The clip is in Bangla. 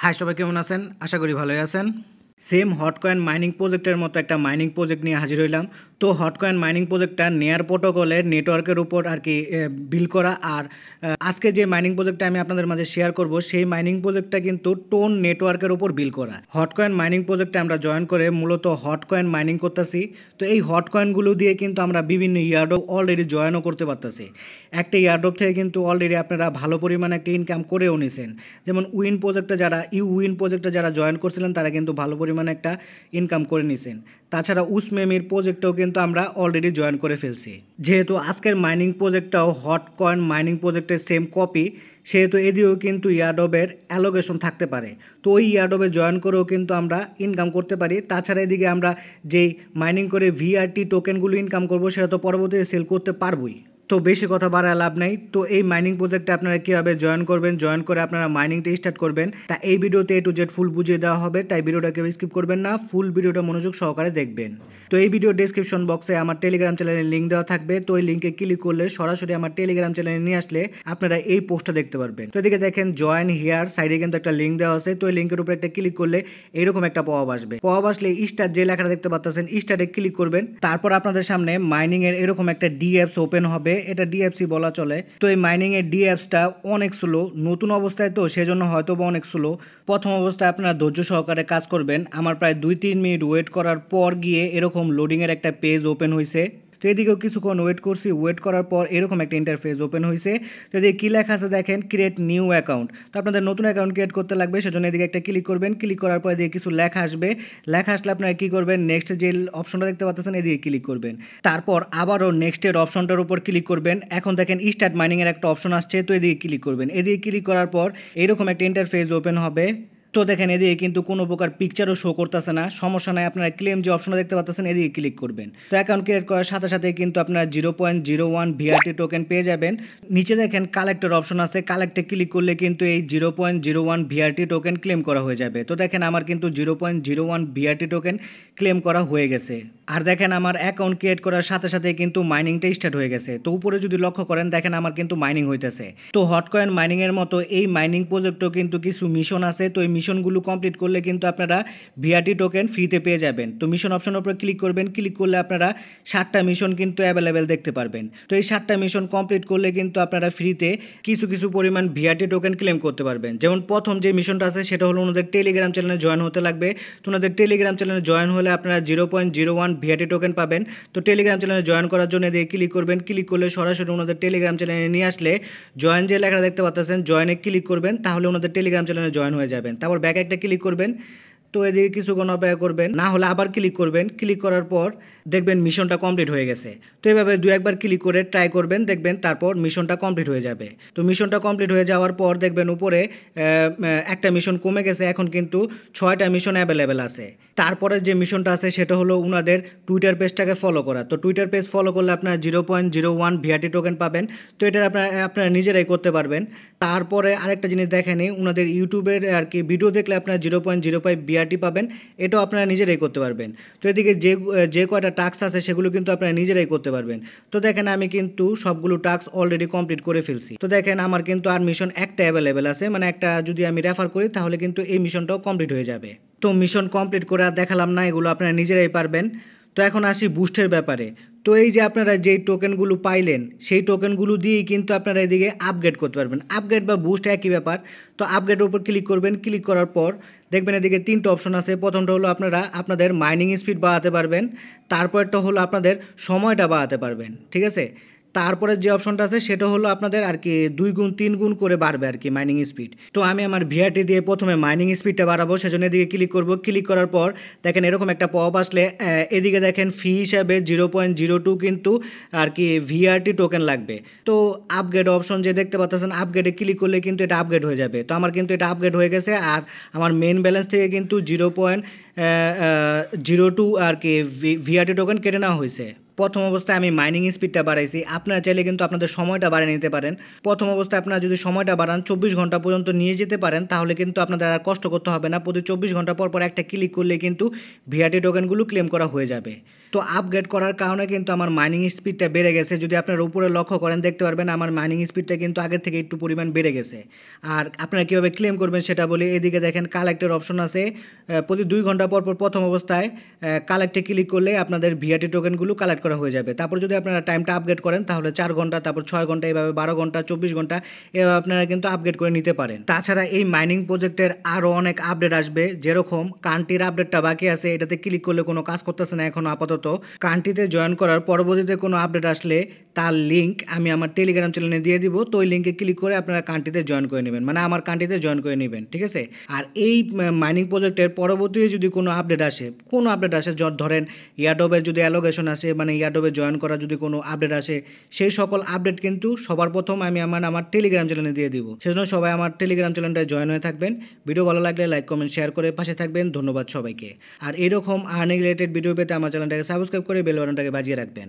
হাই সবাই কেমন আছেন? আশা করি ভালোই আছেন। সেম হটকয়েন মাইনিং প্রজেক্টের মতো একটা মাইনিং প্রজেক্ট নিয়ে হাজির হইলাম। তো হটকয়েন মাইনিং প্রজেক্টটা নেয়ার প্রোটোকলের নেটওয়ার্কের উপর আর কি বিল করা। আর আজকে যে মাইনিং প্রজেক্টটা আমি আপনাদের মাঝে শেয়ার করব সেই মাইনিং প্রজেক্টটা কিন্তু টোন নেটওয়ার্কের উপর বিল করা। হটকয়েন মাইনিং প্রজেক্টে আমরা জয়েন করে মূলত হটকয়েন মাইনিং করতেছি। তো এই হটকয়েনগুলো দিয়ে কিন্তু আমরা বিভিন্ন ইয়ারড্রপ অলরেডি জয়েনও করতে পারতেছি। একটা ইয়ারড্রপ থেকে কিন্তু অলরেডি আপনারা ভালো পরিমাণে একটা ইনকাম করেও নিছেন। যেমন উইন প্রজেক্টে উইন প্রজেক্টে যারা জয়েন করছিলেন তারা কিন্তু ভালো পরিমাণে একটা ইনকাম করে নিছেন। তাছাড়া উসমেমির প্রজেক্টেও কিন্তু আমরা অলরেডি জয়েন করে ফেলছি। যেহেতু আজকের মাইনিং প্রজেক্টটাও হটকয়েন মাইনিং প্রজেক্টের সেম কপি, সেহেতু এদিকেও কিন্তু ইয়ারড্রপের অ্যালোকেশন থাকতে পারে। তো ওই ইয়ারড্রপে জয়েন করেও কিন্তু আমরা ইনকাম করতে পারি। তাছাড়া এদিকে আমরা যেই মাইনিং করে ভিআরটি টোকেনগুলো ইনকাম করব সেটা তো পরবর্তীতে সেল করতে পারবোই। তো বেশি কথা বাড়ায় লাভ নাই। তো এই মাইনিং প্রজেক্টে আপনারা কীভাবে জয়েন করবেন, জয়েন করে আপনারা মাইনিংটা স্টার্ট করবেন তা এই ভিডিওতে A to Z ফুল বুঝিয়ে দেওয়া হবে। তাই ভিডিওটা কেউ স্কিপ করবেন না, ফুল ভিডিওটা মনোযোগ সহকারে দেখবেন। তো এই ভিডিও ডেসক্রিপশন বক্সে আমার টেলিগ্রাম চ্যানেলের লিঙ্ক দেওয়া থাকবে। তো এই লিঙ্কে ক্লিক করলে সরাসরি আমার টেলিগ্রাম চ্যানেলে নিয়ে আসলে আপনারা এই পোস্টটা দেখতে পারবেন। তো এদিকে দেখেন জয়েন হিয়ার সাইডে কিন্তু একটা লিঙ্ক দেওয়া আছে। তো এই লিঙ্কের উপরে একটা ক্লিক করলে এরকম একটা পপ আসবে। পপ আসলে স্টার যে লেখাটা দেখতে পাচ্ছেন স্টারে ক্লিক করবেন। তারপর আপনাদের সামনে মাইনিং এর এরকম একটা ডিএপস ওপেন হবে। এটা ডিএফসি বলা চলে। তো এই মাইনিং এর ডিএপসটা অনেক স্লো, নতুন অবস্থায় তো সেজন্য হয়তো বা অনেক স্লো। প্রথম অবস্থায় আপনারা ধৈর্য সহকারে কাজ করবেন। আমার প্রায় 2-3 মিনিট ওয়েট করার পর গিয়ে এরকম লোডিংয়ের একটা পেজ ওপেন হয়েছে। তো এদিকেও কিছুক্ষণ ওয়েট করছি, ওয়েট করার পর এরকম একটা ইন্টারফেস ওপেন হয়েছে। তো এদিকে কী লেখা আছে দেখেন, ক্রিয়েট নিউ অ্যাকাউন্ট। তো আপনাদের নতুন অ্যাকাউন্ট ক্রিয়েট করতে লাগবে, সেজন্য এদিকে একটা ক্লিক করবেন। ক্লিক করার পর এদিকে কিছু লেখা আসবে। লেখা আসলে আপনারা কী করবেন, নেক্সট যে অপশনটা দেখতে পাচ্ছেন এদিকে ক্লিক করবেন। তারপর আবারও নেক্সটের অপশনটার উপর ক্লিক করবেন। এখন দেখেন স্টার্ট মাইনিংয়ের একটা অপশন আসছে, তো এদিকে ক্লিক করবেন। এদিকে ক্লিক করার পর এরকম একটা ইন্টারফেস ওপেন হবে। তো দেখেন এদিকে কিন্তু কোনো প্রকার পিকচারও শো করতেছে না, সমস্যা নাই। আপনারা ক্লেম যে অপশনটা দেখতে পাচ্ছেন এদিকে ক্লিক করবেন। তো অ্যাকাউন্ট ক্রিয়েট করার সাথে সাথে কিন্তু আপনারা 0.01 ভিআরটি টোকেন পেয়ে যাবেন। নিচে দেখেন কালেক্টর অপশন আছে, কালেক্টে ক্লিক করলে কিন্তু এই 0.01 ভিআরটি টোকেন ক্লেম করা হয়ে যাবে। তো দেখেন আমার কিন্তু 0.01 ভিআরটি টোকেন ক্লেম করা হয়ে গেছে। আর দেখেন আমার অ্যাকাউন্ট ক্রিয়েট করার সাথে সাথে কিন্তু মাইনিংটা স্টার্ট হয়ে গেছে। তো উপরে যদি লক্ষ্য করেন দেখেন আমার কিন্তু মাইনিং হইতেছে। তো হটকয়েন মাইনিংয়ের মতো এই মাইনিং প্রজেক্টও কিন্তু কিছু মিশন আছে। তো এই মিশনগুলো কমপ্লিট করলে কিন্তু আপনারা ভিআরটি টোকেন ফ্রিতে পেয়ে যাবেন। তো মিশন অপশনের উপর ক্লিক করবেন। ক্লিক করলে আপনারা 7টা মিশন কিন্তু অ্যাভেলেবেল দেখতে পারবেন। তো এই 7টা মিশন কমপ্লিট করলে কিন্তু আপনারা ফ্রিতে কিছু পরিমাণ ভিআরটি টোকেন ক্লেম করতে পারবেন। যেমন প্রথম যে মিশনটা আছে সেটা হলো ওনাদের টেলিগ্রাম চ্যানেলে জয়েন হতে লাগবে। তো ওনাদের টেলিগ্রাম চ্যানেলে জয়েন হলে আপনারা 0.01 ভিআরটি টোকেন পাবেন। তো টেলিগ্রাম চ্যানেলে জয়েন করার জন্য দিয়ে ক্লিক করবেন। ক্লিক করলে সরাসরি ওনাদের টেলিগ্রাম চ্যানেলে নিয়ে আসলে জয়েন যে লেখাটা দেখতে পাচ্ছেন জয়েনে ক্লিক করবেন, তাহলে ওনাদের টেলিগ্রাম চ্যানেলে জয়েন হয়ে যাবেন। তারপর ব্যাক একটা ক্লিক করবেন। তো এদিকে কিছুক্ষণ অপেক্ষা করবেন, না হলে আবার ক্লিক করবেন। ক্লিক করার পর দেখবেন মিশনটা কমপ্লিট হয়ে গেছে। তো এভাবে 2-1বার ক্লিক করে ট্রাই করবেন, দেখবেন তারপর মিশনটা কমপ্লিট হয়ে যাবে। তো মিশনটা কমপ্লিট হয়ে যাওয়ার পর দেখবেন উপরে একটা মিশন কমে গেছে, এখন কিন্তু 6টা মিশন অ্যাভেলেবেল আছে। তারপরে যে মিশনটা আছে সেটা হলো ওনাদের টুইটার পেজটাকে ফলো করা। তো টুইটার পেজ ফলো করলে আপনারা 0.01 ভিআরটি টোকেন পাবেন। তো এটা আপনারা নিজেরাই করতে পারবেন। তারপরে আরেকটা জিনিস দেখেনি, ওনাদের ইউটিউবের আর কি ভিডিও দেখলে আপনারা 0.05 ভিআরটি পাবেন। এটাও আপনারা নিজেরাই করতে পারবেন। তো এদিকে যে কয়টা টাস্ক আছে সেগুলো কিন্তু আপনারা নিজেরাই করতে পারবেন। তো দেখেন আমি কিন্তু সবগুলো টাস্ক অলরেডি কমপ্লিট করে ফেলছি। তো দেখেন আমার কিন্তু আর মিশন একটা অ্যাভেলেবেল আছে, মানে একটা যদি আমি রেফার করি তাহলে কিন্তু এই মিশনটাও কমপ্লিট হয়ে যাবে। তো মিশন কমপ্লিট করে আর দেখালাম না, এগুলো আপনারা নিজেরাই পারবেন। তো এখন আসি বুস্টের ব্যাপারে। তো এই যে আপনারা যেই টোকেনগুলো পাইলেন সেই টোকেনগুলো দিয়েই কিন্তু আপনারা এদিকে আপগ্রেড করতে পারবেন। আপগ্রেড বা বুস্ট একই ব্যাপার। তো আপগ্রেডের উপর ক্লিক করবেন। ক্লিক করার পর দেখবেন এদিকে 3টা অপশন আছে। প্রথমটা হলো আপনারা আপনাদের মাইনিং স্পিড বাড়াতে পারবেন। তারপরটা হলো আপনাদের সময়টা বাড়াতে পারবেন, ঠিক আছে। তারপরে যে অপশনটা আছে সেটা হলো আপনাদের আর কি 2 গুণ 3 গুণ করে বাড়বে আর কি মাইনিং স্পিড। তো আমি আমার ভিআরটি দিয়ে প্রথমে মাইনিং স্পিডটা বাড়াবো, সেজন্য এদিকে ক্লিক করব। ক্লিক করার পর দেখেন এরকম একটা পপ আসলে এদিকে দেখেন ফি হিসাবে 0.02 কিন্তু আর কি ভিআরটি টোকেন লাগবে। তো আপগ্রেড অপশন যে দেখতে পাচ্ছেন আপগ্রেডে ক্লিক করলে কিন্তু এটা আপগ্রেড হয়ে যাবে। তো আমার কিন্তু এটা আপগ্রেড হয়ে গেছে। আর আমার মেন ব্যালেন্স থেকে কিন্তু 0.02 আর কি ভিআরটি টোকেন কেটে নেওয়া হয়েছে। প্রথম অবস্থায় আমি মাইনিং স্পিডটা বাড়াইছি, আপনারা চাইলে কিন্তু আপনাদের সময়টা বাড়িয়ে নিতে পারেন। প্রথম অবস্থায় আপনারা যদি সময়টা বাড়ান 24 ঘন্টা পর্যন্ত নিয়ে যেতে পারেন, তাহলে কিন্তু আপনাদের আর কষ্ট করতে হবে না। প্রতি 24 ঘন্টা পর পর একটা ক্লিক করলে কিন্তু ভিআরটি টোকেনগুলো ক্লেম করা হয়ে যাবে। তো আপগ্রেড করার কারণে কিন্তু আমার মাইনিং স্পিডটা বেড়ে গেছে। যদি আপনারা উপরে লক্ষ্য করেন দেখতে পারবেন আমার মাইনিং স্পিডটা কিন্তু আগের থেকে একটু পরিমাণ বেড়ে গেছে। আর আপনারা কীভাবে ক্লেম করবেন সেটা বলি। এদিকে দেখেন কালেক্টের অপশন আছে, প্রতি 2 ঘন্টা পর পর প্রথম অবস্থায় কালেক্টে ক্লিক করলে আপনাদের ভিআরটি টোকেনগুলো কালেক্ট করা হয়ে যাবে। তারপর যদি আপনারা টাইমটা আপগ্রেড করেন তাহলে 4 ঘন্টা, তারপর 6 ঘন্টা, এভাবে 12 ঘন্টা, 24 ঘন্টা এভাবে আপনারা কিন্তু আপগ্রেড করে নিতে পারেন। তাছাড়া এই মাইনিং প্রজেক্টের আরও অনেক আপডেট আসবে, যেরকম কান্ট্রির আপডেটটা বাকি আছে, এটাতে ক্লিক করলে কোনো কাজ করতেছে না এখনও আপাতত। কান্ট্রিতে জয়েন করার পরবর্তীতে কোনো আপডেট আসলে তার লিঙ্ক আমি আমার টেলিগ্রাম চ্যানেলে দিয়ে দিব। তো ওই লিঙ্কে ক্লিক করে আপনারা কান্ট্রিতে জয়েন করে নেবেন, মানে আমার কান্ট্রিতে জয়েন করে নেবেন, ঠিক আছে। আর এই মাইনিং প্রজেক্টের পরবর্তীতে যদি কোনো আপডেট আসে, ধরেন ইয়াডোবের যদি অ্যালোগেশন আসে, মানে ইয়াডোবে জয়েন করা যদি কোনো আপডেট আসে, সেই সকল আপডেট কিন্তু সবার প্রথম আমি আমার টেলিগ্রাম চ্যানেলে দিয়ে দিব। সেজন্য সবাই আমার টেলিগ্রাম চ্যানেলটায় জয়েন হয়ে থাকবেন। ভিডিও ভালো লাগলে লাইক, কমেন্ট, শেয়ার করে পাশে থাকবেন। ধন্যবাদ সবাইকে। আর এরকম আর্নিং রিলেটেড ভিডিও পেতে আমার চ্যানেলটাকে সাবস্ক্রাইব করে বেল বাটনটাকে বাজিয়ে রাখবেন।